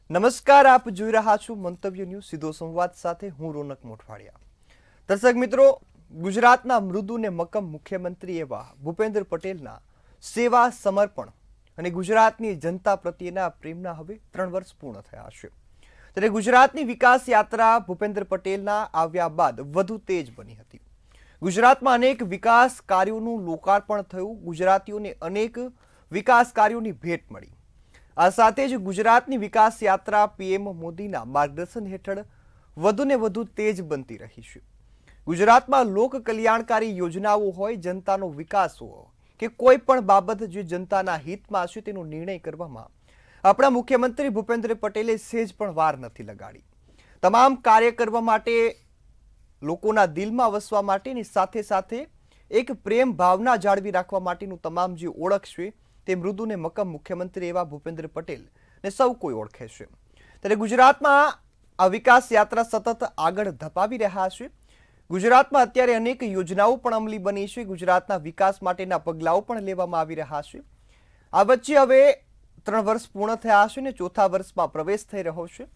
નમસ્કાર, આપ જોઈ રહ્યા છો મંતવ્ય ન્યૂઝ સીધો સંવાદ સાથે હું રોનક મોઠવાડિયા। દર્શક મિત્રો, ગુજરાતના મૃદુ ને મક્કમ મુખ્યમંત્રી એવા ભૂપેન્દ્ર પટેલના સેવા સમર્પણ અને ગુજરાતની જનતા પ્રત્યેના પ્રેમના હવે 3 વર્ષ પૂર્ણ થયા છે। ત્યારે ગુજરાતની વિકાસ યાત્રા ભૂપેન્દ્ર પટેલના આવ્યા બાદ વધુ તેજ બની હતી। ગુજરાતમાં અનેક વિકાસ કાર્યોનું લોકાર્પણ થયું, ગુજરાતીઓને અનેક વિકાસ કાર્યોની ભેટ મળી। આ સાથે જ ગુજરાતની વિકાસ યાત્રા પીએમ મોદીના માર્ગદર્શન હેઠળ વધુને વધુ તેજ બનતી રહી છે। ગુજરાતમાં લોક કલ્યાણકારી યોજનાઓ હોય, જનતાનો વિકાસ હોય કે કોઈ પણ બાબત જે જનતાના હિતમાં છે તેનો નિર્ણય કરવામાં આપણા મુખ્યમંત્રી ભૂપેન્દ્ર પટેલે સહેજ પણ વાર નથી લગાડી। તમામ કાર્ય કરવા માટે, લોકોના દિલમાં વસવા માટેની સાથે સાથે એક પ્રેમ ભાવના જાળવી રાખવા માટેનું તમામ જે ઓળખ છે તે મૃદુ ને મક્કમ મુખ્યમંત્રી એવા ભૂપેન્દ્ર પટેલ ને સૌ કોઈ ઓળખે છે। ત્યારે ગુજરાતમાં આ વિકાસ યાત્રા સતત આગળ ધપાવી રહ્યા છે। ગુજરાતમાં અત્યારે અનેક યોજનાઓ પણ અમલી બની છે, ગુજરાતના વિકાસ માટેના પગલાઓ પણ લેવામાં આવી રહ્યા છે। આ વચ્ચે હવે 3 વર્ષ પૂર્ણ થયા છે ને ચોથા વર્ષમાં પ્રવેશ થઈ રહ્યો છે।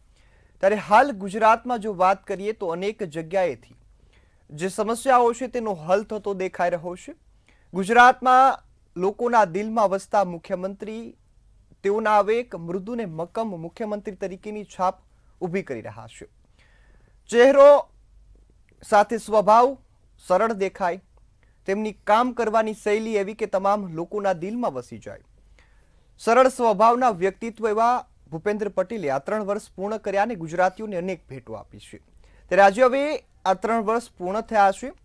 ત્યારે હાલ ગુજરાતમાં જો વાત કરીએ તો અનેક જગ્યાએથી જે સમસ્યાઓ છે તેનો હલ થતો દેખાઈ રહ્યો છે। ગુજરાતમાં લોકોના દિલમાં વસતા મુખ્યમંત્રી તેઓના હવે એક મૃદુ ને મક્કમ મુખ્યમંત્રી તરીકેની છાપ ઊભી કરી રહ્યા છે। ચહેરો સાથે સ્વભાવ સરળ દેખાય, તેમની કામ કરવાની શૈલી એવી કે તમામ લોકોના દિલમાં વસી જાય। સરળ સ્વભાવના વ્યક્તિત્વ એવા ભૂપેન્દ્ર પટેલે આ 3 વર્ષ પૂર્ણ કર્યા અને ગુજરાતીઓને અનેક ભેટો આપી છે। ત્યારે આજે હવે આ 3 વર્ષ પૂર્ણ થયા છે।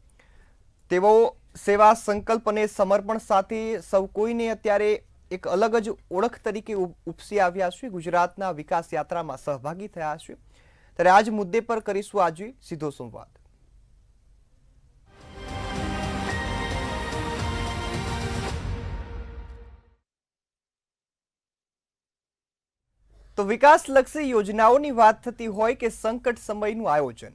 તેઓ સેવા સંકલ્પ અને સમર્પણ સાથે સૌ કોઈને અત્યારે એક અલગ જ ઓળખ તરીકે ઉપસી આવ્યા છે, ગુજરાતના વિકાસ યાત્રામાં સહભાગી થયા છે। ત્યારે આજ મુદ્દે પર કરીશું આજે સીધો સંવાદ। તો વિકાસલક્ષી યોજનાઓની વાત થતી હોય કે સંકટ સમયનું આયોજન,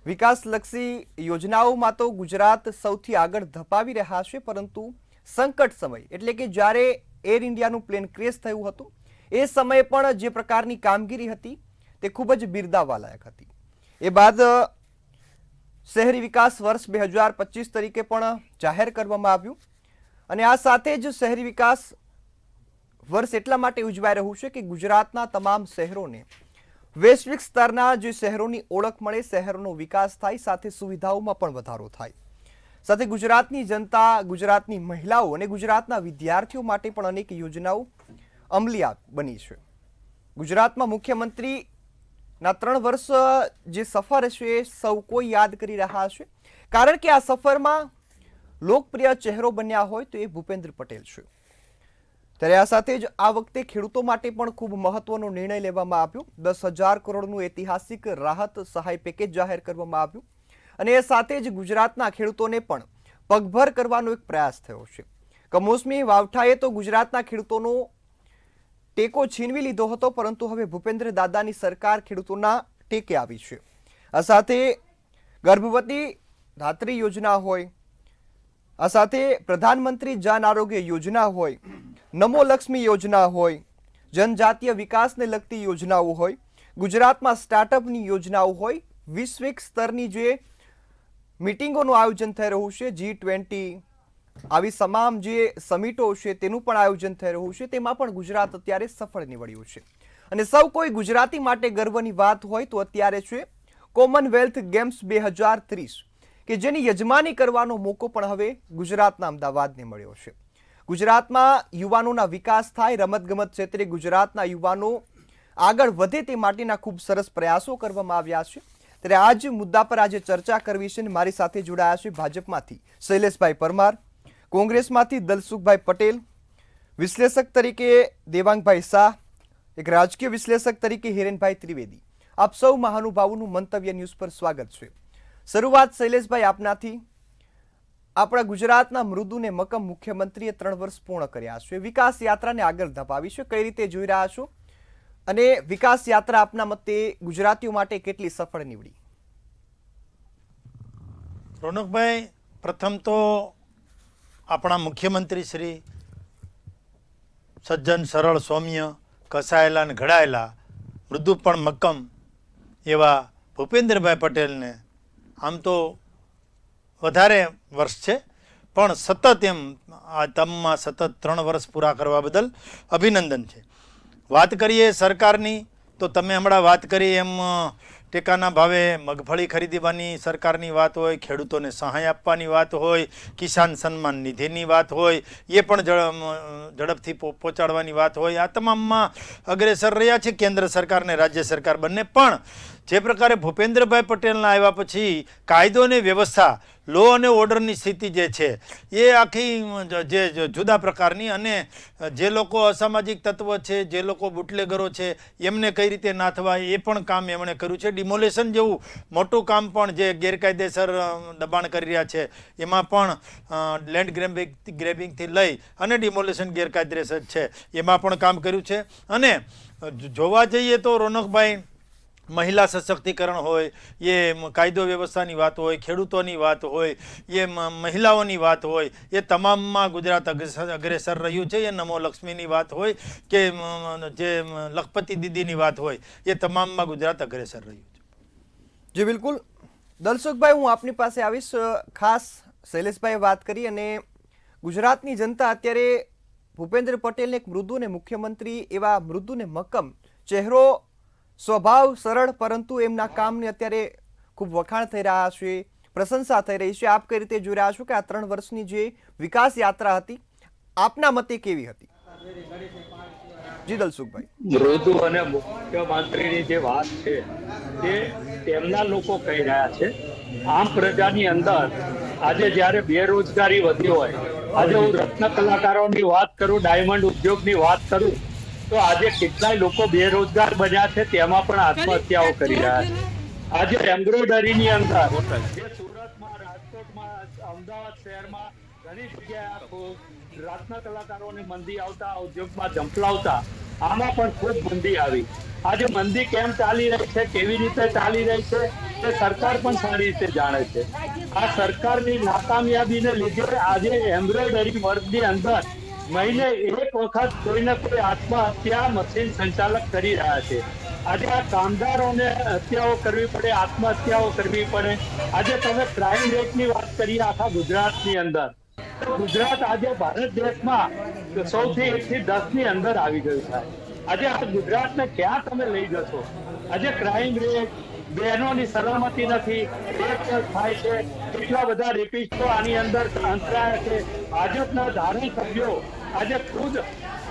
વિકાસલક્ષી યોજનાઓમાં તો ગુજરાત સૌથી આગળ ધપાવી રહ્યા છે, પરંતુ સંકટ સમય એટલે કે જ્યારે એર ઇન્ડિયાનું પ્લેન ક્રેશ થયું હતું એ સમયે પણ જે પ્રકારની કામગીરી હતી તે ખૂબ જ બિરદાવવા લાયક હતી। એ બાદ શહેરી વિકાસ વર્ષ 2025 તરીકે પણ જાહેર કરવામાં આવ્યું અને આ સાથે જ શહેરી વિકાસ વર્ષ એટલા માટે ઉજવાઈ રહ્યું છે કે ગુજરાતના તમામ શહેરોને વૈશ્વિક સ્તરના જે શહેરોની ઓળખ મળે, શહેરોનો વિકાસ થાય, સાથે સુવિધાઓમાં પણ વધારો થાય। સાથે ગુજરાતની જનતા, ગુજરાતની મહિલાઓ અને ગુજરાતના વિદ્યાર્થીઓ માટે પણ અનેક યોજનાઓ અમલી બની છે। ગુજરાતમાં મુખ્યમંત્રીના 3 વર્ષ જે સફર છે સૌ કોઈ યાદ કરી રહ્યા છે, કારણ કે આ સફરમાં લોકપ્રિય ચહેરો બન્યા હોય તો એ ભૂપેન્દ્ર પટેલ છે। ત્યારે આ સાથે જ આ વખતે ખેડૂતો માટે પણ ખૂબ મહત્વનો નિર્ણય લેવામાં આવ્યો। 10,000 કરોડનું ઐતિહાસિક રાહત સહાય પેકેજ જાહેર કરવામાં આવ્યું અને એ સાથે જ ગુજરાતના ખેડૂતોને પણ પગભર કરવાનો એક પ્રયાસ થયો છે। કમોસમી વાવઠાએ તો ગુજરાતના ખેડૂતોનો ટેકો છીનવી લીધો હતો, પરંતુ હવે ભૂપેન્દ્ર દાદાની સરકાર ખેડૂતોના ટેકે આવી છે। આ સાથે ગર્ભવતી ધાત્રી યોજના હોય, આ સાથે પ્રધાનમંત્રી જન આરોગ્ય યોજના હોય, નમો લક્ષ્મી યોજના હોય, જનજાતીય વિકાસને લગતી યોજનાઓ હોય, ગુજરાતમાં સ્ટાર્ટઅપની યોજનાઓ હોય, વૈશ્વિક સ્તરની જે મીટિંગોનું આયોજન થઈ રહ્યું છે, G20 આવી તમામ જે સમિટો છે તેનું પણ આયોજન થઈ રહ્યું છે, તેમાં પણ ગુજરાત અત્યારે સફળ નીવડ્યું છે। અને સૌ કોઈ ગુજરાતી માટે ગર્વની વાત હોય તો અત્યારે છે કોમનવેલ્થ ગેમ્સ 2030 કે જેની યજમાની કરવાનો મોકો પણ હવે ગુજરાતના અમદાવાદને મળ્યો છે। ગુજરાતમાં યુવાનોના વિકાસ થાય, રમતગમત ક્ષેત્રે ગુજરાતના યુવાનો આગળ વધે તે માટેના ખૂબ સરસ પ્રયાસો કરવામાં આવ્યા છે। ત્યારે આ જ મુદ્દા પર આજે ચર્ચા કરવી છે અને મારી સાથે જોડાયા છે ભાજપમાંથી શૈલેષભાઈ પરમાર, કોંગ્રેસમાંથી દલસુખભાઈ પટેલ, વિશ્લેષક તરીકે દેવાંગભાઈ શાહ, એક રાજકીય વિશ્લેષક તરીકે હિરેનભાઈ ત્રિવેદી। આપ સૌ મહાનુભાવોનું મંતવ્ય ન્યૂઝ પર સ્વાગત છે। શરૂઆત શૈલેષભાઈ આપનાથી। આપણા ગુજરાતના મૃદુ ને મક્કમ મુખ્યમંત્રીએ 3 વર્ષ પૂર્ણ કર્યા છે, વિકાસ યાત્રાને આગળ ધપાવી છે, કઈ રીતે જોઈ રહ્યા છો અને વિકાસ યાત્રા આપના મતે ગુજરાતીઓ માટે કેટલી સફળ નીવડી? રોનકભાઈ, પ્રથમ તો આપણા મુખ્યમંત્રી શ્રી સજ્જન, સરળ, સૌમ્ય, કસાયેલા અને ઘડાયેલા મૃદુ પણ મક્કમ એવા ભૂપેન્દ્રભાઈ પટેલને આમ તો વધારે વર્ષ છે, પણ સતત એમ આ તમમાં સતત 3 વર્ષ પૂરા કરવા બદલ અભિનંદન છે. વાત કરીએ સરકારની, તો તમે હમણાં વાત કરી એમ ટેકાના ભાવે મગફળી ખરીદવાની સરકારની વાત હોય, ખેડૂતોને સહાય આપવાની વાત હોય, કિસાન સન્માન નિધિની વાત હોય, એ પણ ઝડપથી પહોંચાડવાની વાત હોય, આ તમામમાં અગ્રેસર રહ્યા છે કેન્દ્ર સરકાર અને રાજ્ય સરકાર બંને. પણ જે પ્રકારે ભૂપેન્દ્રભાઈ પટેલના આવ્યા પછી કાયદો અને વ્યવસ્થા, લો અને ઓર્ડરની સ્થિતિ જે છે એ આખી જે જુદા પ્રકારની, અને જે લોકો અસામાજિક તત્વ છે, જે લોકો બુટલેગરો છે, એમને કઈ રીતે નાથવા એ પણ કામ એમણે કર્યું છે. ડિમોલેશન જેવું મોટું કામ પણ જે ગેરકાયદેસર દબાણ કરી રહ્યા છે એમાં પણ લેન્ડ ગ્રેબિંગથી લઈ અને ડિમોલેશન ગેરકાયદેસર છે એમાં પણ કામ કર્યું છે. અને જોવા જઈએ તો રોનકભાઈ, મહિલા સશક્તિકરણ હોય, એ કાયદો વ્યવસ્થાની વાત હોય, ખેડૂતોની વાત હોય, એ મહિલાઓની વાત હોય, એ તમામમાં ગુજરાત અગ્રેસર રહ્યું છે. એ નમો લક્ષ્મીની વાત હોય કે જે લખપતિ દીદીની વાત હોય, એ તમામમાં ગુજરાત અગ્રેસર રહ્યું છે. જી બિલકુલ. દલસુખભાઈ, હું આપની પાસે આવીશ. ખાસ શૈલેષભાઈએ વાત કરી, અને ગુજરાતની જનતા અત્યારે ભૂપેન્દ્ર પટેલને એક મૃદુ ને મુખ્યમંત્રી એવા મૃદુ ને મક્કમ ચહેરો, સ્વભાવ સરળ, પરંતુ એમના કામને અત્યારે ખૂબ વખાણ થઈ રહ્યા છે, પ્રશંસા થઈ રહી છે. આપ કઈ રીતે જોઈ રહ્યા છો કે આ 3 વર્ષની જે વિકાસ યાત્રા હતી આપના મતે કેવી હતી? જી દલસુખભાઈ. મૃદુ અને મુખ્યમંત્રીની જે વાત છે તે તેમના લોકો કહી રહ્યા છે. આમ પ્રજાની અંદર આજે જ્યારે બેરોજગારી વધી હોય, આજે હું રત્ન કલાકારોની વાત કરું, ડાયમંડ ઉદ્યોગની વાત કરું, તો આજે કેટલાય લોકો બેરોજગાર બન્યા છે, તેમાં પણ આત્મહત્યાઓ કરી રહ્યા છે. આજે એમ્બ્રોઇડરીની અંદર જે સુરતમાં, રાજકોટમાં, અમદાવાદ શહેરમાં ઘણી જગ્યાએ રત્ન કલાકારોને મંદી આવતા, ઉદ્યોગમાં ઝંપલાવતા, આમાં પણ ખૂબ મંદી આવી. આજે મંદી કેમ ચાલી રહી છે, કેવી રીતે ચાલી રહી છે, તે સરકાર પણ સારી રીતે જાણે છે. આ સરકારની નાકામયાબીને લીધે આજે એમ્બ્રોઇડરી વર્ગની અંદર મહિને એક વખત કોઈને કોઈ આત્મહત્યા મશીન સંચાલક કરી રહ્યા છે. આજે આ કામદારોને હત્યાઓ કરવી પડે, આત્મહત્યાઓ કરવી પડે. આજે તમે ક્રાઇમ રેટની વાત કરીએ આખા ગુજરાતની અંદર, તો ગુજરાત આજે ભારત દેશમાં સૌથી 1 થી 10 ની અંદર આવી ગયું છે. આજે આ ગુજરાતને ક્યાં તમે લઈ જશો? આજે ક્રાઇમ રેટ, બહેનોની સલામતી નથી, રેપ થાય છે, કેટલા બધા રેપિસ્ટો આની અંદર અંતરાયા છે. ભાજપના ધારાસભ્યો આજે ખુદ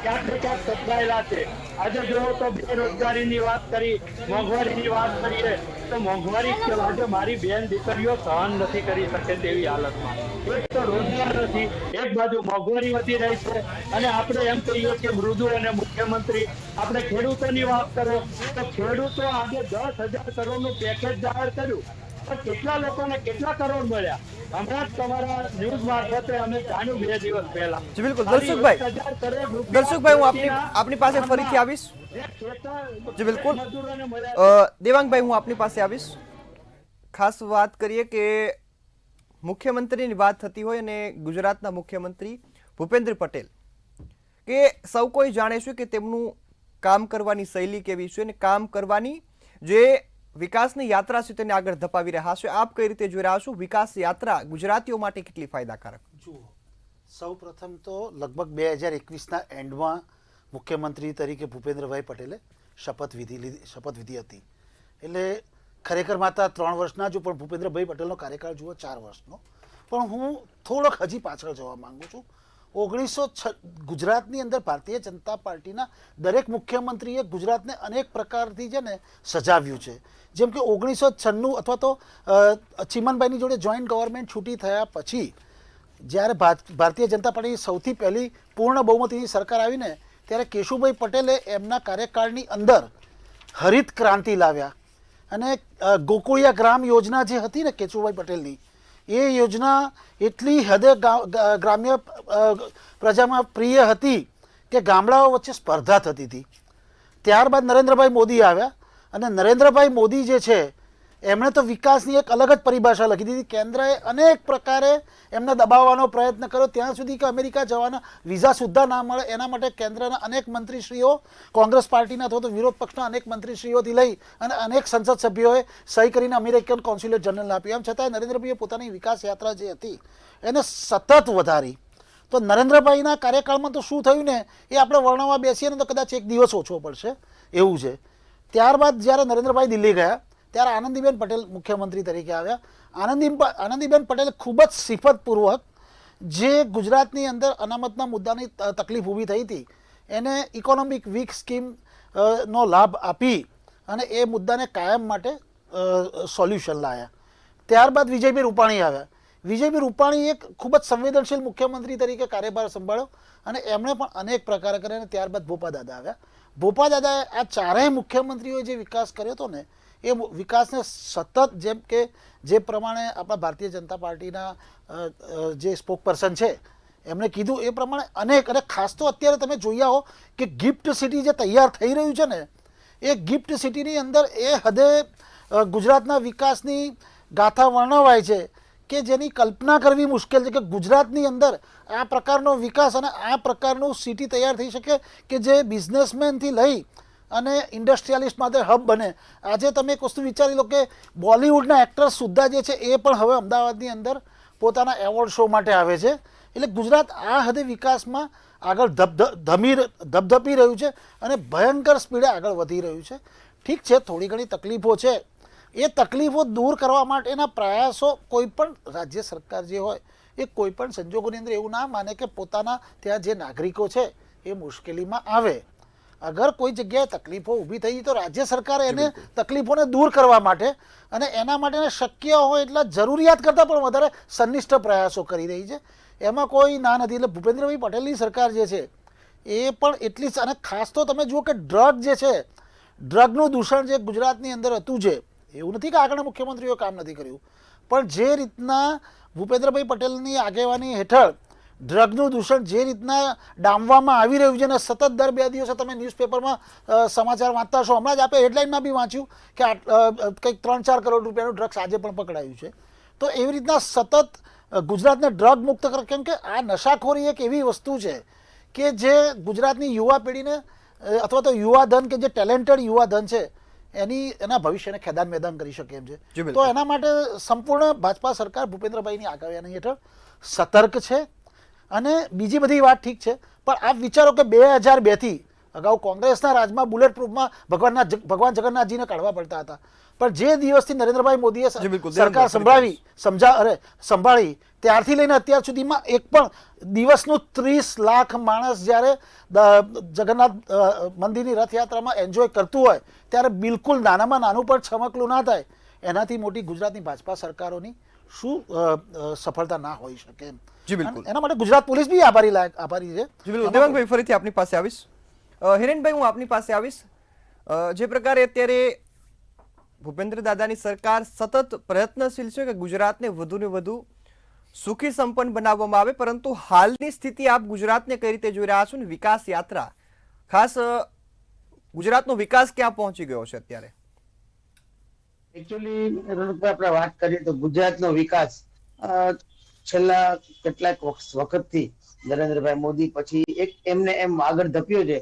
ક્યાંક ને ક્યાંક સચવાયેલા છે. આજે જો તો બેરોજગારીની વાત કરી, મોંઘવારીની વાત કરીએ તો મોંઘવારી આજે મારી બેન દીકરીઓ સહન નથી કરી શકે તેવી હાલતમાં. એક તો રોજગાર નથી, એક બાજુ મોંઘવારી વધી રહી છે, અને આપણે એમ કહીએ કે મૃદુ અને મુખ્યમંત્રી. આપણે ખેડૂતોની વાત કરો તો ખેડૂતો આજે 10,000 કરોડનું પેકેજ જાહેર કર્યું, પણ કેટલા લોકોને કેટલા કરોડ મળ્યા? હમણાં જ તમારા ન્યૂઝ મારફતે અમે જાણ્યું 2 દિવસ પહેલા. જી બિલકુલ. દલસુખભાઈ, હું આપની પાસે ફરીથી આવીશ. જી બિલકુલ. દેવાંગભાઈ, હું આપની પાસે આવીશ. ખાસ વાત કરીએ કે મુખ્યમંત્રીની વાત થતી હોય, અને ગુજરાતના મુખ્યમંત્રી ભૂપેન્દ્ર પટેલ, કે સૌ કોઈ જાણે છે કે તેમનું કામ કરવાની શૈલી કેવી છે, અને કામ કરવાની જે વિકાસની યાત્રા છે તેને આગળ ધપાવી રહ્યા છે. આપ કઈ રીતે જોઈ રહ્યા છો વિકાસ યાત્રા ગુજરાતીઓ માટે કેટલી ફાયદાકારક? જુઓ, સૌ પ્રથમ તો લગભગ 2021ના એન્ડમાં મુખ્યમંત્રી તરીકે ભૂપેન્દ્રભાઈ પટેલે શપથવિધિ હતી. એટલે ખરેખર માત્ર 3 વર્ષના જ, પણ ભૂપેન્દ્રભાઈ પટેલનો કાર્યકાળ જુઓ 4 વર્ષનો. પણ હું થોડોક હજી પાછળ જવા માંગુ છું. ગુજરાતની અંદર ભારતીય જનતા પાર્ટીના દરેક મુખ્યમંત્રીએ ગુજરાતને અનેક પ્રકારથી છે ને સજાવ્યું છે. જેમ કે 1996 અથવા તો ચીમનભાઈની જોડે જોઈન્ટ ગવર્મેન્ટ છૂટી થયા પછી જ્યારે ભારતીય જનતા પાર્ટીની સૌથી પહેલી પૂર્ણ બહુમતીની સરકાર આવીને, ત્યારે કેશુભાઈ પટેલે એમના કાર્યકાળની અંદર હરિત ક્રાંતિ લાવ્યા, અને ગોકુળિયા ગ્રામ યોજના જે હતી ને કેશુભાઈ પટેલની, એ યોજના એટલી હદે ગ્રામ્ય પ્રજામાં પ્રિય હતી કે ગામડાઓ વચ્ચે સ્પર્ધા થતી હતી. ત્યારબાદ નરેન્દ્રભાઈ મોદી આવ્યા, અને નરેન્દ્રભાઈ મોદી જે છે એમણે તો વિકાસની એક અલગ જ પરિભાષા લખી દીધી. કેન્દ્રએ અનેક પ્રકારે એમને દબાવવાનો પ્રયત્ન કર્યો ત્યાં સુધી કે અમેરિકા જવાના વિઝા સુદ્ધા ના મળે. એના માટે કેન્દ્રના અનેક મંત્રીશ્રીઓ, કોંગ્રેસ પાર્ટીના અથવા તો વિરોધ પક્ષના અનેક મંત્રીશ્રીઓથી લઈ અને અનેક સંસદ સભ્યોએ સહી કરીને અમેરિકન કોન્સ્યુલેટ જનરલ આપ્યું. એમ છતાં નરેન્દ્રભાઈએ પોતાની વિકાસ યાત્રા જે હતી એને સતત વધારી. તો નરેન્દ્રભાઈના કાર્યકાળમાં તો શું થયું ને એ આપણે વર્ણવવા બેસીએ ને તો કદાચ એક દિવસ ઓછો પડશે એવું છે. ત્યારબાદ જ્યારે નરેન્દ્રભાઈ દિલ્હી ગયા ત્યારે આનંદીબેન પટેલ મુખ્યમંત્રી તરીકે આવ્યા. આનંદીબેન પટેલે ખૂબ જ સિફતપૂર્વક જે ગુજરાતની અંદર અનામતના મુદ્દાની તકલીફ ઊભી થઈ હતી એને ઇકોનોમિક વીક સ્કીમ નો લાભ આપી અને એ મુદ્દાને કાયમ માટે સોલ્યુશન લાયા. ત્યારબાદ વિજયભાઈ રૂપાણી આવ્યા. વિજયભાઈ રૂપાણી એક ખૂબ જ સંવેદનશીલ મુખ્યમંત્રી તરીકે કાર્યભાર સંભાળ્યો અને એમણે પણ અનેક પ્રકાર કર્યા અને ત્યારબાદ ભોપા દાદા આવ્યા. ભોપા દાદાએ આ ચારેય મુખ્યમંત્રીઓએ જે વિકાસ કર્યો હતો ને એ વિકાસને સતત, જેમ કે જે પ્રમાણે આપણા ભારતીય જનતા પાર્ટીના જે સ્પોક પર્સન છે એમણે કીધું એ પ્રમાણે અનેક, અને ખાસ તો અત્યારે તમે જોઈ આવો કે ગિફ્ટ સિટી જે તૈયાર થઈ રહ્યું છે ને એ ગિફ્ટ સિટીની અંદર એ હદે ગુજરાતના વિકાસની ગાથા વર્ણવાય છે કે જેની કલ્પના કરવી મુશ્કેલ છે કે ગુજરાતની અંદર આ પ્રકારનો વિકાસ અને આ પ્રકારનું સિટી તૈયાર થઈ શકે કે જે બિઝનેસમેનથી લઈ અને ઇન્ડસ્ટ્રીયાલિસ્ટ માટે હબ બને. આજે તમે એક વસ્તુ વિચારી લો કે બોલિવૂડના એક્ટર્સ સુદ્ધા જે છે એ પણ હવે અમદાવાદની અંદર પોતાના એવોર્ડ શો માટે આવે છે. એટલે ગુજરાત આ હદે વિકાસમાં આગળ ધપધપી રહ્યું છે અને ભયંકર સ્પીડે આગળ વધી રહ્યું છે. ઠીક છે, થોડી ઘણી તકલીફો છે, એ તકલીફો દૂર કરવા માટેના પ્રયાસો કોઈ પણ રાજ્ય સરકાર જે હોય એ કોઈ પણ સંજોગોની અંદર એવું ના માને કે પોતાના ત્યાં જે નાગરિકો છે એ મુશ્કેલીમાં આવે. અગર કોઈ જગ્યાએ તકલીફો ઊભી થઈ તો રાજ્ય સરકાર એને તકલીફોને દૂર કરવા માટે અને એના માટે શક્ય હોય એટલા જરૂરિયાત કરતાં પણ વધારે સંનિષ્ઠ પ્રયાસો કરી રહી છે. એમાં કોઈ ના નથી. એટલે ભૂપેન્દ્રભાઈ પટેલની સરકાર જે છે એ પણ એટલી જ, અને ખાસ તો તમે જુઓ કે ડ્રગ જે છે, ડ્રગનું દૂષણ જે ગુજરાતની અંદર હતું, જે એવું નથી કે આગળના મુખ્યમંત્રીઓ કામ નથી કર્યું, પણ જે રીતના ભૂપેન્દ્રભાઈ પટેલની આગેવાની હેઠળ ડ્રગનું દૂષણ જે રીતના ડામવામાં આવી રહ્યું છે ને સતત દર 2 દિવસે તમે ન્યૂઝપેપરમાં સમાચાર વાંચતા છો. હમણાં જ આપણે હેડલાઇનમાં બી વાંચ્યું કે કંઈક 3-4 કરોડ રૂપિયાનું ડ્રગ્સ આજે પણ પકડાયું છે. તો એવી રીતના સતત ગુજરાતને ડ્રગ મુક્ત કરે, કેમ કે આ નશાખોરી એક એવી વસ્તુ છે કે જે ગુજરાતની યુવા પેઢીને અથવા તો યુવા ધન કે જે ટેલેન્ટેડ યુવા ધન છે એના ભવિષ્યને ખેદાન મેદાન કરી શકે એમ છે. તો એના માટે સંપૂર્ણ ભાજપા સરકાર ભૂપેન્દ્રભાઈની આગેવાની હેઠળ સતર્ક છે. અને બીજી બધી વાત ઠીક છે, પણ આપ વિચારો કે 2002થી અગાઉ કોંગ્રેસના રાજમાં બુલેટ પ્રૂફમાં ભગવાન જગન્નાથજીને કાઢવા પડતા હતા, પણ જે દિવસથી નરેન્દ્રભાઈ મોદીએ સરકાર સંભાળી ત્યારથી લઈને અત્યાર સુધીમાં એક પણ દિવસનું 30 લાખ માણસ જ્યારે જગન્નાથ મંદિરની રથયાત્રામાં એન્જોય કરતું હોય ત્યારે બિલકુલ નાનામાં નાનું પણ છમકલું ના થાય. એનાથી મોટી ગુજરાતની ભાજપા સરકારોની શું સફળતા ના હોઈ શકે એમ. જી બિલકુલ. એના માટે ગુજરાત પોલીસ બી આભારી છે. જી બિલકુલ. દેવાંગભાઈ, ફરીથી આપની પાસે આવીશ. હિરેનભાઈ, હું આપની પાસે આવીશ. જે પ્રકારે અત્યારે ભૂપેન્દ્ર દાદાની સરકાર સતત પ્રયત્નશીલ છે કે ગુજરાતને વધુ ને વધુ સુખી સંપન્ન બનાવવામાં આવે, પરંતુ હાલની સ્થિતિ આપ ગુજરાતને કઈ રીતે જોઈ રહ્યા છો ને વિકાસ યાત્રા, ખાસ ગુજરાતનો વિકાસ ક્યાં પહોંચી ગયો છે અત્યારે? એકચ્યુઅલી આપણે વાત કરીએ તો ગુજરાતનો વિકાસ છેલ્લા કેટલાક વખતથી નરેન્દ્રભાઈ મોદી પછી એક એમને એમ આગળ ધપ્યો છે.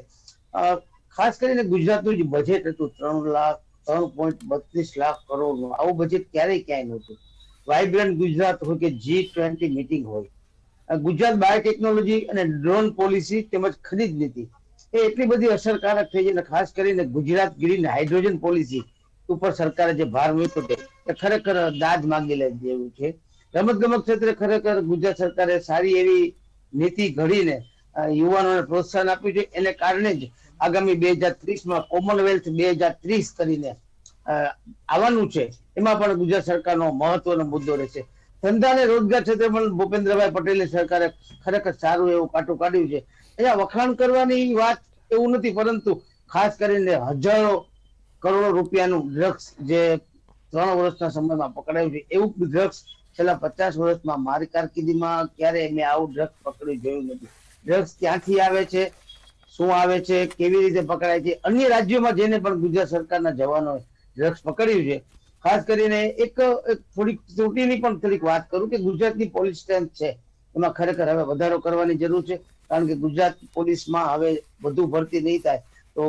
ખાસ કરીને ગુજરાતનું જે બજેટ હતું 3.32 લાખ કરોડનું, આવું બજેટ ક્યારેય ક્યાંય નહોતું. વાઇબ્રન્ટ ગુજરાત હોય કે G20 મીટિંગ હોય, ગુજરાત બાયોટેકનોલોજી અને ડ્રોન પોલિસી તેમજ ખનીજ નીતિ એ એટલી બધી અસરકારક થઈ છે. અને ખાસ કરીને ગુજરાત ગ્રીન હાઇડ્રોજન પોલિસી ઉપર સરકારે જે ભાર મૂક્યો છે એ ખરેખર દાદ માંગી લે જેવું છે. રમત ગમત ક્ષેત્રે ખરેખર ગુજરાત સરકારે સારી એવી નીતિ ઘડીને યુવાનોને પ્રોત્સાહન આપ્યું છે. એને કારણે જ આગામી 2030માં કોમનવેલ્થ 2030 કરીને આવવાનું છે, એમાં પણ ગુજરાત સરકારનો મહત્વનો મુદ્દો રહેશે. ધંધા અને રોજગાર ક્ષેત્રે પણ ભૂપેન્દ્રભાઈ પટેલની સરકારે ખરેખર સારું એવું કાટું કાઢ્યું છે. અહીંયા વખાણ કરવાની વાત એવું નથી, પરંતુ ખાસ કરીને હજારો કરોડો રૂપિયાનું ડ્રગ્સ જે 3 વર્ષના સમયમાં પકડાયું છે, એવું ડ્રગ્સ છેલ્લા 50 વર્ષમાં મારી કારકિર્દીમાં ક્યારે મેં આવું ડ્રગ્સ પકડી જોયું નથી. ડ્રગ્સ ક્યાંથી આવે છે, શું આવે છે, કેવી રીતે પકડાય છે, અન્ય રાજ્યોમાં જઈને પણ ગુજરાત સરકારના જવાનોએ ડ્રગ્સ પકડ્યું છે. ખાસ કરીને એક થોડીક ત્રુટિની પણ થોડીક વાત કરું કે ગુજરાતની પોલીસ સ્ટ્રેન્થ છે એમાં ખરેખર હવે વધારો કરવાની જરૂર છે, કારણ કે ગુજરાત પોલીસમાં હવે વધુ ભરતી નહીં થાય તો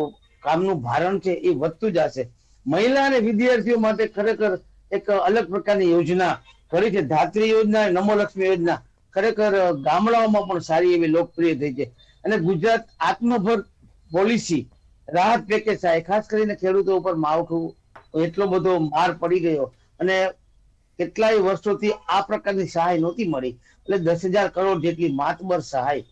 કામનું ભારણ છે એ વધતું જશે. મહિલા અને વિદ્યાર્થીઓ માટે ખરેખર એક અલગ પ્રકારની યોજના કરી છે, ધાત્રી યોજના, નમો લક્ષ્મી યોજના ખરેખર ગામડાઓમાં પણ સારી એવી લોકપ્રિય થઈ છે. અને ગુજરાત આત્મનિર્ભર પોલિસી રાહત પેકેજ થાય, ખાસ કરીને ખેડૂતો ઉપર માવઠું એટલો બધો માર પડી ગયો અને કેટલાય વર્ષોથી આ પ્રકારની સહાય નહોતી મળી, એટલે 10,000 કરોડ જેટલી માતબર સહાય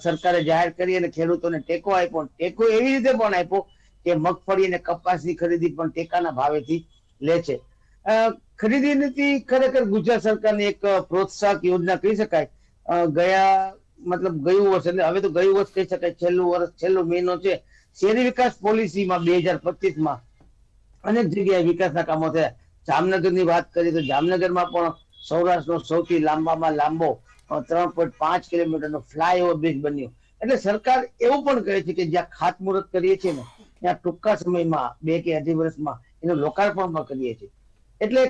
સરકારે જાહેર કરી અને ખેડૂતોને ટેકો આપ્યો. ટેકો એવી રીતે પણ આપ્યો કે મગફળી અને કપાસની ખરીદી પણ ટેકાના ભાવેથી લે છે. ખરીદી નીતિ ખરેખર ગુજરાત સરકારની એક પ્રોત્સાહક યોજના કહી શકાય. ગયું વર્ષ એટલે હવે તો ગયું વર્ષ કહી શકાય, છેલ્લો મહિનો છે, શહેરી વિકાસ પોલિસીમાં 2025માં અનેક જગ્યાએ વિકાસના કામો થયા. જામનગરની વાત કરીએ તો જામનગરમાં પણ સૌરાષ્ટ્રનો સૌથી લાંબામાં લાંબો 3.5 કિલોમીટરનો ફ્લાયઓવર બ્રિજ બન્યો. એટલે સરકાર એવું પણ કહે છે કે જ્યાં ખાતમુહૂર્ત કરીએ છીએ ને ત્યાં ટૂંકા સમયમાં 2 કે 2.5 વર્ષમાં એનું લોકાર્પણ પણ કરીએ છીએ. એટલે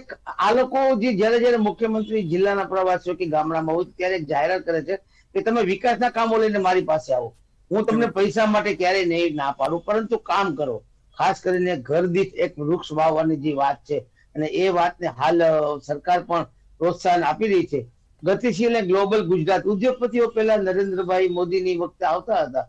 આ લોકો જે જયારે મુખ્યમંત્રી જિલ્લાના પ્રવાસીઓ કે ગામડામાં હોય ત્યારે એક જાહેરાત કરે છે કે તમે વિકાસના કામો લઈને મારી પાસે આવો, હું તમને પૈસા માટે ક્યારેય નહીં ના પાડું, પરંતુ કામ કરો. ખાસ કરીને ઘર દીઠ એક વૃક્ષ વાવવાની જે વાત છે અને એ વાતને હાલ સરકાર પણ પ્રોત્સાહન આપી રહી છે. ગતિશીલ અને ગ્લોબલ ગુજરાત, ઉદ્યોગપતિઓ પહેલા નરેન્દ્રભાઈ મોદીની વખતે આવતા હતા,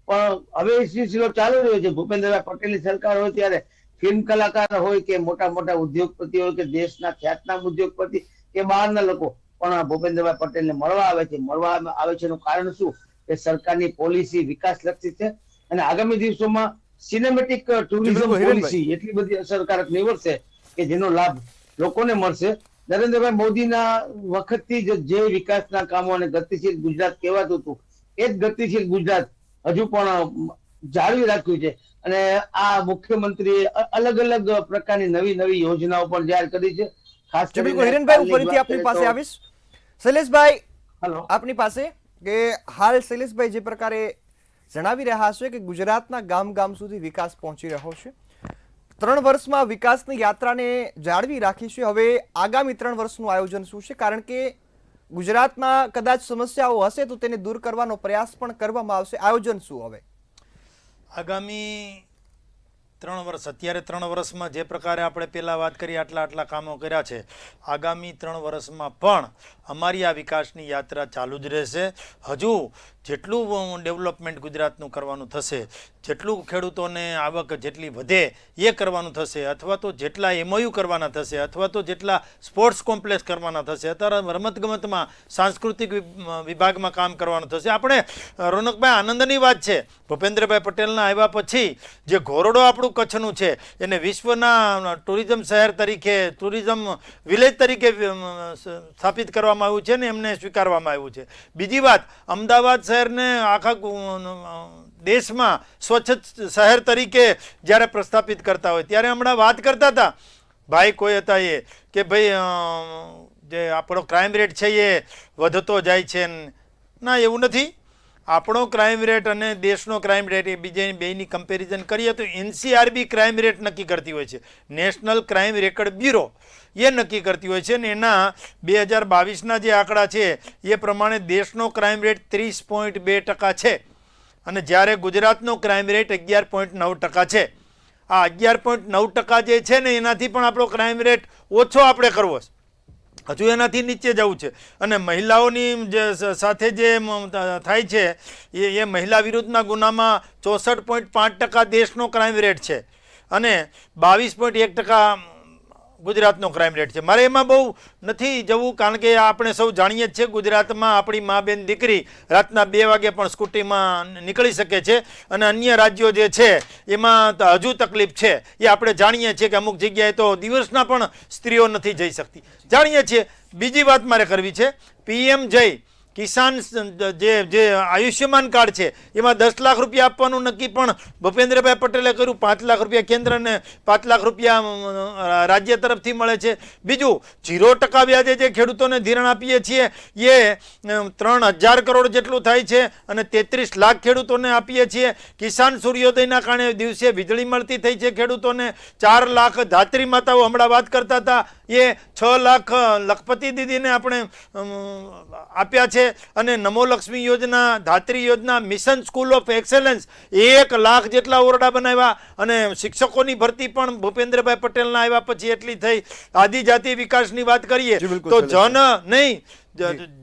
પણ હવે એ સિલસિલો ચાલુ રહ્યો છે. ભૂપેન્દ્રભાઈ પટેલની સરકાર હોય ત્યારે ફિલ્મ કલાકાર હોય કે મોટા મોટા ઉદ્યોગપતિ હોય કે દેશના ખ્યાતનામ ઉદ્યોગપતિ કે બહારના લોકો પણ ભૂપેન્દ્રભાઈ પટેલને મળવા આવે છે. એનું કારણ શું કે સરકારની પોલિસી વિકાસલક્ષી છે અને આગામી દિવસોમાં સિનેમેટિક ટુરિઝમ પોલિસી એટલી બધી અસરકારક નીવડશે કે જેનો લાભ લોકોને મળશે. નરેન્દ્રભાઈ મોદીના વખતથી જે વિકાસના કામો અને ગતિશીલ ગુજરાત કહેવાતું હતું એ જ ગતિશીલ ગુજરાત હજુ પણ જાળવી રાખ્યું છે. અને આ મુખ્યમંત્રીએ અલગ અલગ પ્રકારની નવી યોજનાઓ પણ જાહેર કરી છે. ખાસ કરીને હિરેનભાઈ ફરીથી આપની પાસે આવીશ. શૈલેષભાઈ, હેલો, આપની પાસે કે હાલ શૈલેષભાઈ જે પ્રકારે જણાવી રહ્યા છે કે ગુજરાતના ગામ ગામ સુધી વિકાસ પહોંચી રહ્યો છે, 3 વર્ષમાં વિકાસની યાત્રાને જાળવી રાખી છે. હવે આગામી 3 વર્ષનું આયોજન શું છે? કારણ કે ગુજરાતમાં કદાચ સમસ્યાઓ હશે તો તેને દૂર કરવાનો પ્રયાસ પણ કરવામાં આવશે. આયોજન શું હવે આગામી 3 વર્ષ? અત્યારે 3 વર્ષમાં જે પ્રકારે આપણે પહેલાં વાત કરી આટલા કામો કર્યા છે, આગામી 3 વર્ષમાં પણ અમારી આ વિકાસની યાત્રા ચાલુ જ રહેશે. હજુ જેટલું ડેવલપમેન્ટ ગુજરાતનું કરવાનું થશે, જેટલું ખેડૂતોને આવક જેટલી વધે એ કરવાનું થશે, અથવા તો જેટલા MOU કરવાના થશે, અથવા તો જેટલા સ્પોર્ટ્સ કોમ્પ્લેક્સ કરવાના થશે, અત્યારે રમતગમતમાં સાંસ્કૃતિક વિભાગમાં કામ કરવાનું થશે. આપણે રોનકભાઈ આનંદની વાત છે, ભૂપેન્દ્રભાઈ પટેલના આવ્યા પછી જે ઘોરડો આપણું કચ્છનું છે એને વિશ્વના ટુરિઝમ શહેર તરીકે, ટુરિઝમ વિલેજ તરીકે સ્થાપિત કરવામાં આવ્યું છે ને એમને સ્વીકારવામાં આવ્યું છે. બીજી વાત, અમદાવાદ શહેરને આખા દેશમાં સ્વચ્છ શહેર તરીકે જ્યારે પ્રસ્થાપિત કરતા હોય ત્યારે હમણાં વાત કરતા હતા ભાઈ કોઈ હતા એ કે ભાઈ જે આપણો ક્રાઇમ રેટ છે એ વધતો જાય છે. ના, એવું નથી. આપણો ક્રાઇમ રેટ અને દેશનો ક્રાઇમ રેટ એ બેની કમ્પેરિઝન કરીએ તો NCRB ક્રાઇમ રેટ નક્કી કરતી હોય છે, નેશનલ ક્રાઇમ રેકર્ડ બ્યુરો એ નક્કી કરતી હોય છે. અને એના 2022ના જે આંકડા છે એ પ્રમાણે દેશનો ક્રાઇમ રેટ 30.2% છે અને જ્યારે ગુજરાતનો ક્રાઇમ રેટ 11.9% છે. આ 11.9% જે છે ને એનાથી પણ આપણો ક્રાઇમ રેટ ઓછો આપણે કરવો છે, હજુ એનાથી નીચે જવું છે. અને મહિલાઓની જે સાથે જે થાય છે એ મહિલા વિરુદ્ધના ગુનામાં 64.5% દેશનો ક્રાઇમ રેટ છે અને 22.1% ગુજરાતનો ક્રાઇમ રેટ છે. મારે એમાં બહુ નથી જવું, કારણ કે આપણે સૌ જાણીએ જ છે ગુજરાતમાં આપણી મા બેન દીકરી રાતના 2 વાગે પણ સ્કૂટીમાં નીકળી શકે છે અને અન્ય રાજ્યો જે છે એમાં હજુ તકલીફ છે એ આપણે જાણીએ છીએ કે અમુક જગ્યાએ તો દિવસના પણ સ્ત્રીઓ નથી જઈ શકતી, જાણીએ છીએ. બીજી વાત મારે કરવી છે, PM જય કિસાન જે આયુષ્યમાન કાર્ડ છે એમાં 10 લાખ રૂપિયા આપવાનું નક્કી પણ ભૂપેન્દ્રભાઈ પટેલે કર્યું. 5 લાખ રૂપિયા કેન્દ્રને 5 લાખ રૂપિયા રાજ્ય તરફથી મળે છે. બીજું 0% વ્યાજે જે ખેડૂતોને ધિરાણ આપીએ છીએ એ 3,000 કરોડ જેટલું થાય છે અને 33 લાખ ખેડૂતોને આપીએ છીએ. કિસાન સૂર્યોદયના કારણે દિવસે વીજળી મળતી થઈ છે ખેડૂતોને. 4 લાખ ધાત્રી માતાઓ હમણાં વાત કરતા હતા એ 6 લાખ લખપતિ દીદીને આપણે આપ્યા છે. અને નમો લક્ષ્મી યોજના, ધાત્રી યોજના, mission school of excellence 1 lakh જેટલા ઓરડા બનાવ્યા. અને શિક્ષકોની ભરતી પણ ભૂપેન્દ્રભાઈ પટેલના આવ્યા પછી એટલી થઈ. આદિજાતિ વિકાસની વાત કરીએ તો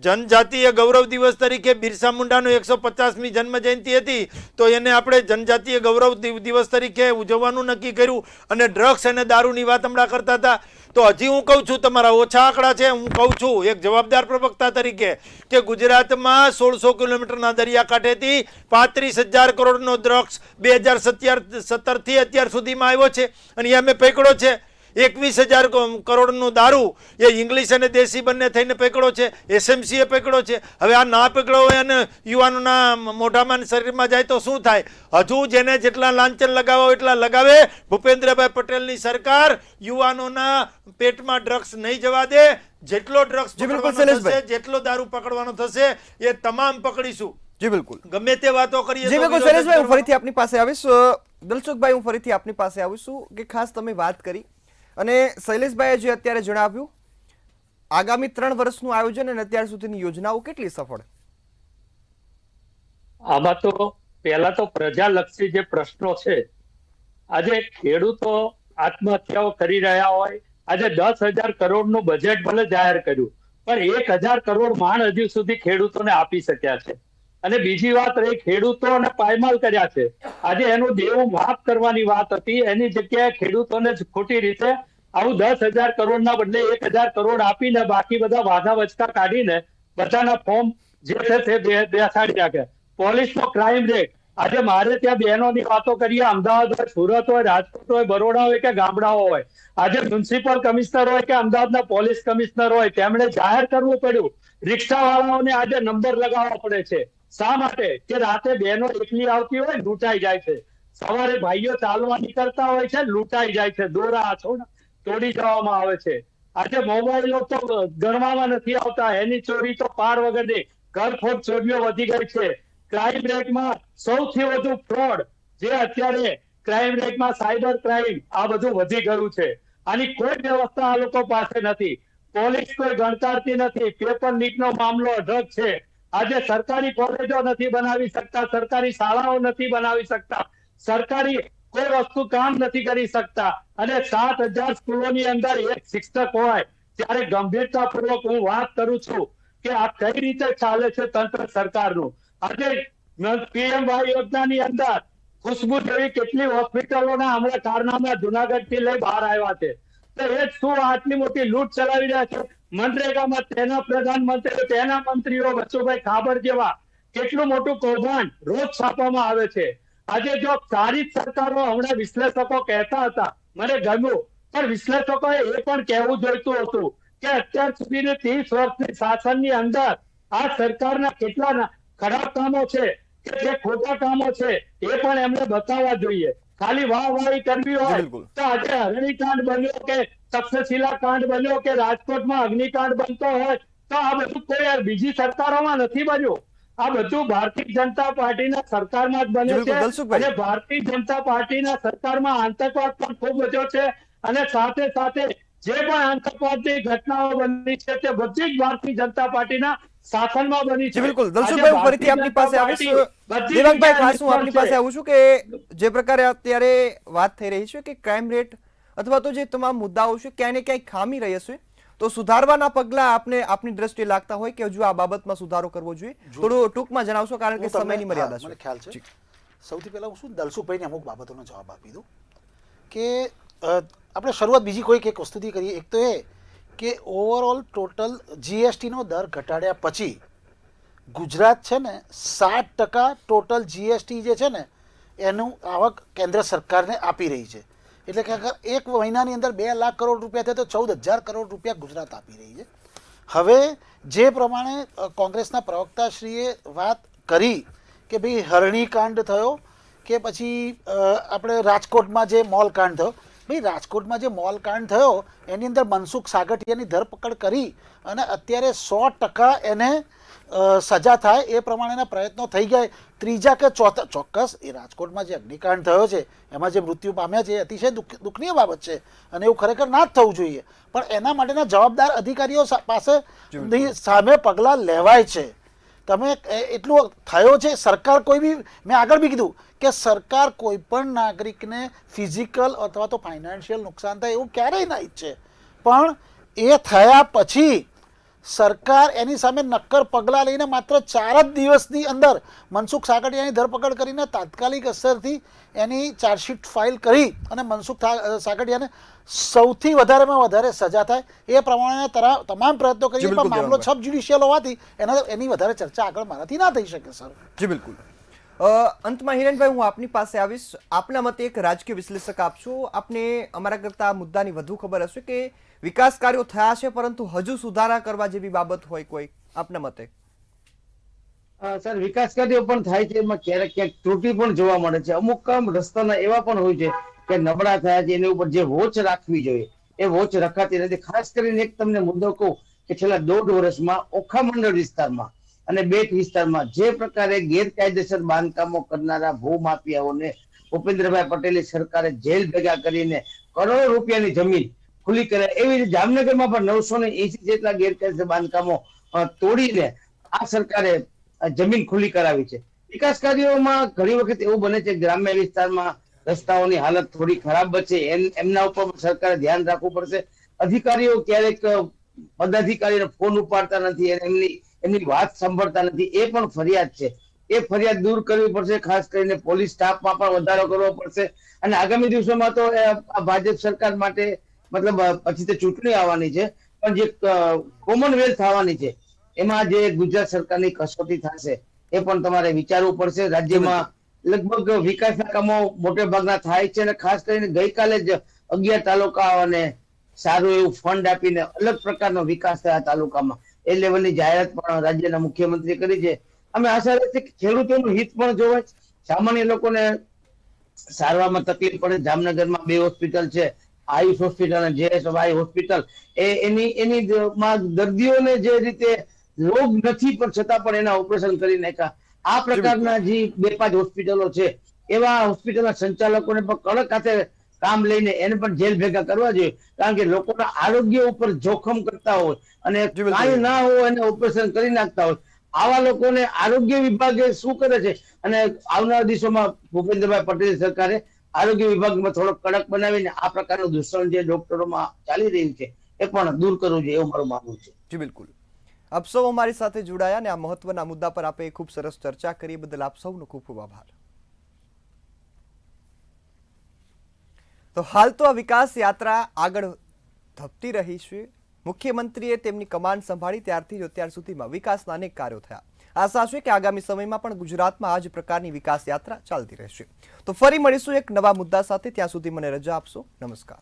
જનજાતીય ગૌરવ દિવસ તરીકે બિરસા મુંડાનો 150મી જન્મ જયંતિ હતી તો એને આપણે જનજાતીય ગૌરવ દિવસ તરીકે ઉજવવાનું નક્કી કર્યું. અને ડ્રગ્સ અને દારૂની વાત હમણાં કરતા હતા તો હજી હું કહું છું, તમારા ઓછા આંકડા છે, હું કહું છું એક જવાબદાર પ્રવક્તા તરીકે કે ગુજરાતમાં 1600 કિલોમીટરના દરિયાકાંઠેથી 35,000 કરોડનો ડ્રગ્સ 2017થી અત્યાર સુધીમાં આવ્યો છે. અને એ અમે પકડ્યો છે. 21,000 કરોડનો દારૂ એ ઇંગ્લિશ અને દેશી બંને થઈને પકડ્યો છે. એસએમસીએ પકડ્યો છે. હવે આ ના પકડ્યો હોય અને યુવાનોના મોઢામાં શરીરમાં જાય તો શું થાય? હજુ જેને જેટલા લાંચન લગાવો એટલા લગાવે. ભૂપેન્દ્રભાઈ પટેલની સરકાર યુવાનોના પેટમાં ડ્રગ્સ નહીં જવા દે. જેટલો ડ્રગ્સ પકડવાનો થશે, જેટલો દારૂ પકડવાનો થશે એ તમામ પકડીશું. જી બિલકુલ, ગમે તે વાતો કરીએ. જી બિલકુલ શૈલેષભાઈ, હું ફરીથી આપની પાસે આવીશ. દલસુખભાઈ, હું ફરીથી આપની પાસે આવીશું કે ખાસ તમે વાત કરી અને શૈલેષભાઈએ જે અત્યારે જણાવ્યું આગામી 3 વર્ષનું આયોજન અને અત્યાર સુધીની યોજનાઓ કેટલી સફળ? આમાં તો પહેલા તો પ્રજાલક્ષી જે પ્રશ્નો છે, આજે ખેડૂતો આત્મહત્યાઓ કરી રહ્યા હોય, આજે 10,000 કરોડનું બજેટ ભલે જાહેર કર્યું પણ 1,000 કરોડ માંડ હજુ સુધી ખેડૂતોને આપી શક્યા છે. અને બીજી વાત રહી ખેડૂતોને પાયમાલ કર્યા છે. આજે એનું દેવું માફ કરવાની વાત હતી, એની જગ્યાએ ખેડૂતોને ખોટી રીતે આવું 10,000 કરોડના બદલે 1,000 કરોડ આપીને બાકી બધા વાધા વચકા કાઢીને બધાના ફોર્મ જે છે તે બેસાડી રાખે. પોલીસનો ક્રાઇમ રેટ, આજે મારે ત્યાં બહેનોની વાતો કરીએ, અમદાવાદ હોય, સુરત હોય, રાજકોટ હોય, બરોડા હોય કે ગામડાઓ હોય, આજે મ્યુનિસિપલ કમિશનર હોય કે અમદાવાદના પોલીસ કમિશનર હોય, તેમણે જાહેર કરવું પડ્યું રિક્ષાવાળાઓને આજે નંબર લગાવવા પડે છે. શા માટે? કે રાતે બહેનો એકલી આવતી હોય, લૂંટાઈ જાય છે. સવારે ભાઈઓ ચાલવા નીકળતા હોય છે, લૂંટાઈ જાય છે, દોરા તોડી જવામાં આવે છે. આજે મોબાઈલો તો ગણવામાં નથી આવતા, એની ચોરી તો પાર વગરની. ઘરફોડ ચોરીઓ વધી ગઈ છે. ક્રાઇમ રેટમાં સૌથી વધુ ફ્રોડ જે અત્યારે ક્રાઇમ રેટમાં સાયબર ક્રાઇમ આ બધું વધી ગયું છે. આની કોઈ વ્યવસ્થા આ લોકો પાસે નથી. પોલીસ કોઈ ગણકારતી નથી. પેપર લીકનો મામલો અઢળક છે. આજે સરકારી કોલેજો નથી બનાવી શકતા, સરકારી શાળાઓ નથી બનાવી શકતા, સરકારી કોઈ વસ્તુ કામ નથી કરી શકતા. અને 7,000 સ્કૂલોની અંદર એક શિક્ષક હોય ત્યારે ગંભીરતાપૂર્વક હું વાત કરું છું કે આ કઈ રીતે ચાલે છે તંત્ર સરકારનું. આજે પીએમવાય યોજનાની અંદર ખુશ્બુ જેવી કેટલી હોસ્પિટલોના હમણાં કારનામા જુનાગઢથી લઈ બહાર આવ્યા છે. તો એ શું આટલી મોટી લૂંટ ચલાવી રહ્યા છે? મનરેગામાં તેના પ્રધાનમંત્રી, તેના મંત્રીઓ, બચુભાઈ ખાબર જેવા કેટલું મોટું કૌભાંડ રોજ છાપવામાં આવે છે. આજે જો સારી સરકારો, હમણાં વિશ્લેષકો કહેતા હતા, મને ગમ્યું, પણ વિશ્લેષકોએ એ પણ કહેવું જોઈતું હતું કે અત્યાર સુધીની 30 વર્ષની શાસનની અંદર આ સરકારના કેટલા ખરાબ કામો છે કે જે ખોટા કામો છે એ પણ એમને બતાવવા જોઈએ. ખાલી વાહવાહી કરવી હોય તો આજે હરણીકાંડ બન્યો કે તક્ષશિલા કાંડ બન્યો કે રાજકોટમાં અગ્નિકાંડ બનતો હોય તો આ બધું કોઈ બીજી સરકારોમાં નથી બન્યું. આ બધું ભારતીય જનતા પાર્ટીના સરકારમાં જ બન્યું છે. અને ભારતીય જનતા પાર્ટીના સરકારમાં આતંકવાદ પણ ખૂબ વધ્યો છે. અને સાથે સાથે જે પણ આતંકવાદની ઘટનાઓ બની છે તે બધી જ ભારતીય જનતા પાર્ટીના શાસનમાં બની છે. બિલકુલ દલસુખભાઈ, હું ફરીથી આપની પાસે આવીશ. દેવાંગભાઈ, ખાસ હું આપની પાસે આવું છું કે જે પ્રકારે અત્યારે વાત થઈ રહી છે કે ક્રાઇમ રેટ અથવા તો જે તમામ મુદ્દાઓ છે ક્યાંય ને ક્યાંય ખામી રહી હશે, તો સુધારવાના પગલા આપની દ્રષ્ટિએ લાગતા હોય કે હજુ આ બાબતમાં સુધારો કરવો જોઈએ? થોડું ટૂંકમાં જણાવશો કારણ કે સમયની મર્યાદા છે. મને ખ્યાલ છે. સૌથી પહેલા હું શું દલસુખભાઈને અમુક બાબતોનો જવાબ આપી દઉં કે આપણે શરૂઆત બીજી કોઈક એક વસ્તુથી કરીએ. એક તો એ કે ઓવરઓલ ટોટલ જીએસટીનો દર ઘટાડ્યા પછી ગુજરાત છે ને 60% ટોટલ જીએસટી જે છે ને એનું આવક કેન્દ્ર સરકારને આપી રહી છે. એટલે કે અગર એક મહિનાની અંદર 2 લાખ કરોડ રૂપિયા થાય તો 14,000 કરોડ રૂપિયા ગુજરાત આપી રહી છે. હવે જે પ્રમાણે કોંગ્રેસના પ્રવક્તાશ્રીએ વાત કરી કે ભાઈ હરણીકાંડ થયો કે પછી આપણે રાજકોટમાં જે મોલ કાંડ થયો, ભાઈ રાજકોટમાં જે મોલ કાંડ થયો એની અંદર મનસુખ સાગઠિયાની ધરપકડ કરી અને અત્યારે 100% એને સજા થાય એ પ્રમાણેના પ્રયત્નો થઈ ગયા. ત્રીજા કે ચોથા, ચોક્કસ એ રાજકોટમાં જે અગ્નિકાંડ થયો છે એમાં જે મૃત્યુ પામ્યા છે એ અતિશય દુઃખનીય બાબત છે અને એવું ખરેખર ના જ થવું જોઈએ, પણ એના માટેના જવાબદાર અધિકારીઓ પાસે સામે પગલાં લેવાય છે. તમે એટલું થયો છે સરકાર કોઈ બી, મેં આગળ બી કીધું કે સરકાર કોઈ પણ નાગરિકને ફિઝિકલ અથવા તો ફાઇનાન્શિયલ નુકસાન થાય એવું ક્યારેય ના ઈચ્છે, પણ એ થયા પછી સરકાર એની સામે નક્કર પગલાં લઈને માત્ર 4 જ દિવસની અંદર મનસુખ સાગઠિયાની ધરપકડ કરીને તાત્કાલિક અસરથી એની ચાર્જશીટ ફાઇલ કરી અને મનસુખ સાગઠિયાને સૌથી વધારેમાં વધારે સજા થાય એ પ્રમાણે તમામ પ્રયત્નો કરીએ, પણ મામલો સબ જ્યુડિશિયલ હોવાથી એની વધારે ચર્ચા આગળ મારાથી ના થઈ શકે. સર જી બિલકુલ. અંતમાં હિરેનભાઈ, હું આપની પાસે આવીશ. આપના મતે એક રાજકીય વિશ્લેષક આપશો, આપને અમારા કરતા આ મુદ્દાની વધુ ખબર હશે કે વિકાસ કાર્યો થયા છે પરંતુ હજુ સુધારા કરવા જેવી બાબત હોય કોઈ આપના મતે? સર, વિકાસ કાર્યો પણ થાય છે, એમાં ક્યારેક ક્યાંક ત્રુટિ પણ જોવા મળે છે. અમુક કામ રસ્તાના એવા પણ હોય છે કે નબળા થયા છે, એની ઉપર જે વોચ રાખવી જોઈએ એ વોચ રખાતી નથી. ખાસ કરીને એક તમને મુદ્દો કહું કે છેલ્લા 1.5 વર્ષમાં ઓખા મંડળ વિસ્તારમાં અને બેટ વિસ્તારમાં જે પ્રકારે ગેરકાયદેસર બાંધકામો કરનારા ભૂમાફિયાઓને ભૂપેન્દ્રભાઈ પટેલની સરકારે જેલ ભેગા કરીને કરોડો રૂપિયાની જમીન ખુલ્લી કરે, એવી રીતે જામનગરમાં પણ 980 જેટલા ગેરકાયદેસર બાંધકામો તોડીને આ સરકારે જમીન ખુલ્લી કરાવી છે. વિકાસ કાર્યોમાં ઘણી વખત એવું બને છે ગ્રામ્ય વિસ્તારમાં રસ્તાઓની હાલત થોડી ખરાબ છે, એમના ઉપર સરકારે ધ્યાન રાખવું પડશે. અધિકારીઓ ક્યારેક પદાધિકારીને ફોન ઉપાડતા નથી અને એમની વાત સાંભળતા નથી, એ પણ ફરિયાદ છે. એ ફરિયાદ દૂર કરવી પડશે. ખાસ કરીને પોલીસ સ્ટાફમાં પણ વધારો કરવો પડશે અને આગામી દિવસોમાં તો ભાજપ સરકાર માટે મતલબ પછી તો ચૂંટણી આવવાની છે, પણ જે કોમનવેલ્થ આવવાની છે એમાં જે ગુજરાત સરકારની કસોટી થશે એ પણ તમારે વિચારવું પડશે. રાજ્યમાં લગભગ વિકાસના કામો મોટે ભાગના થાય છે અને ખાસ કરીને ગઈકાલે જ 11 તાલુકાઓને સારું એવું ફંડ આપીને અલગ પ્રકારનો વિકાસ થયા તાલુકામાં, એ લેવલની જાહેરાત પણ રાજ્યના મુખ્યમંત્રી કરી છે. અમે આશા રાખીએ કે ખેડૂતોનું હિત પણ જોવાય, સામાન્ય લોકોને સારવારમાં તકલીફ પડે. જામનગરમાં 2 હોસ્પિટલ છે, આયુષ હોસ્પિટલ અને JSY હોસ્પિટલ, એની દર્દીઓને જે રીતે રોગ નથી પણ છતાં પણ એના ઓપરેશન કરી નાખ્યા. આ પ્રકારના જે 2-5 હોસ્પિટલો છે એવા હોસ્પિટલના સંચાલકોને પણ કડક હાથે કામ લઈને એને પણ જેલ ભેગા કરવા જોઈએ, કારણ કે લોકોના આરોગ્ય ઉપર જોખમ કરતા હોય અને કાંઈ ના હોય એને ઓપરેશન કરી નાખતા હોય. આવા લોકોને આરોગ્ય વિભાગે શું કરે છે અને આવનારા દિવસોમાં ભૂપેન્દ્રભાઈ પટેલ સરકારે આરોગ્ય વિભાગમાં થોડો કડક બનાવીને આ પ્રકારનું દૂષણ જે ડોક્ટરોમાં ચાલી રહ્યું છે એ પણ દૂર કરવું જોઈએ, એવું મારું માનવું છે. જી બિલકુલ. આપ સૌ અમારી સાથે જોડાયા અને આ મહત્વના મુદ્દા પર આપે ખૂબ સરસ ચર્ચા કરી, બદલ આપ સૌનો ખૂબ ખૂબ આભાર. તો હાલ તો આ વિકાસ યાત્રા આગળ ધપતી રહી છે. મુખ્યમંત્રીએ તેમની કમાન સંભાળી ત્યારથી જ અત્યાર સુધીમાં વિકાસના અનેક કાર્યો થયા. આશા છે કે આગામી સમયમાં પણ ગુજરાતમાં આ જ પ્રકારની વિકાસ યાત્રા ચાલતી રહેશે. તો ફરી મળીશું એક નવા મુદ્દા સાથે. ત્યાં સુધી મને રજા આપશો. નમસ્કાર.